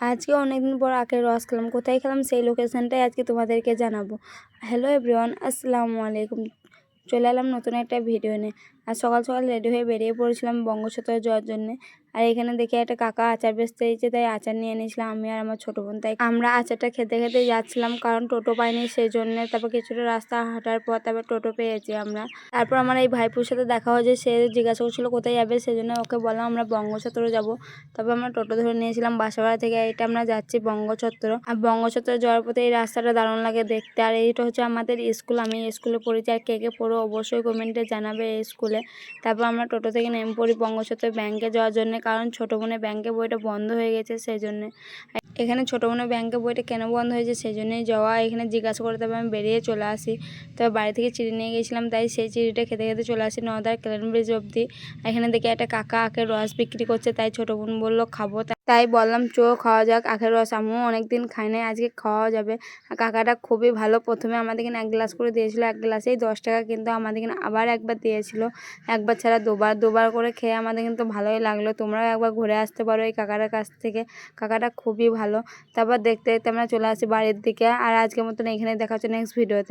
আজকে অনেকদিন পর আখের রস খেলাম। কোথায় খেলাম সেই লোকেশনটাই আজকে তোমাদেরকে জানাবো। হ্যালো এভরিওয়ান, আসসালামু আলাইকুম। চলে এলাম নতুন একটা ভিডিও নিয়ে। আর সকাল সকাল রেডি হয়ে বেরিয়ে পড়েছিলাম বঙ্গোপসাগরে যাওয়ার জন্যে। আর এখানে দেখে একটা কাকা আচার বেচতে দিয়েছে, তাই আচার নিয়ে নিয়েছিলাম আমি আর আমার ছোটো বোন। তাই আমরা আচারটা খেতে খেতে যাচ্ছিলাম, কারণ টোটো পাইনি সেই জন্যে। তারপর কিছুটা রাস্তা হাঁটার পর তারপর টোটো পেয়েছি আমরা। তারপর আমার এই ভাইপুর সাথে দেখা হয়েছে, সে জিজ্ঞাসা করছিলো কোথায় যাবে, সেই জন্য ওকে বললাম আমরা বঙ্গোপসাগরে যাবো। তারপর আমরা টোটো ধরে নিয়েছিলাম বাসাবাড়ি থেকে। এটা আমরা যাচ্ছি বঙ্গোপসাগর। আর বঙ্গোপসাগর যাওয়ার পথে এই রাস্তাটা দারুণ লাগে দেখতে। আর এইটা হচ্ছে আমাদের স্কুল, আমি স্কুলে পড়েছি। আর কে কে পড়ো অবশ্যই কমেন্টে জানাবে এই স্কুলে। তারপর আমরা টোটো থেকে নেমে পড়ি বঙ্গোপসাগর ব্যাংকে যাওয়ার জন্য, কারণ ছোটো বোনের ব্যাংকে বইটা বন্ধ হয়ে গেছে সেই জন্যে। এখানে ছোটো বোনের ব্যাংকে বইটা কেন বন্ধ হয়েছে সেই জন্যই যাওয়া। এখানে জিজ্ঞাসা করে তারপর আমি বেরিয়ে চলে আসি। তবে বাড়ি থেকে চিড়ি নিয়ে গেছিলাম, তাই সেই চিড়িটা খেতে খেতে চলে আসি নওদার ক্যালেন ব্রিজ অবধি। এখানে দেখে একটা কাকা আখের রস বিক্রি করছে, তাই ছোটো বোন বললো খাবো, তাই বললাম চো খাওয়া যাক আখের রস। আমিও অনেকদিন খাই নাই, আজকে খাওয়া যাবে। আর কাকাটা খুবই ভালো। প্রথমে আমাদের এখানে 1 গ্লাস করে দিয়েছিল, 1 গ্লাসেই 10 টাকা, কিন্তু আমাদের এখানে আবার একবার দিয়েছিল। একবার ছাড়া দুবার করে খেয়ে আমাদের কিন্তু ভালোই লাগলো। তোমরাও একবার ঘুরে আসতে পারো এই কাকাটার কাছ থেকে, কাকাটা খুবই ভালো। তারপর দেখতে দেখতে আমরা চলে আসি বাড়ির দিকে। আর আজকের মতন এখানে দেখা হচ্ছে নেক্সট ভিডিওতে।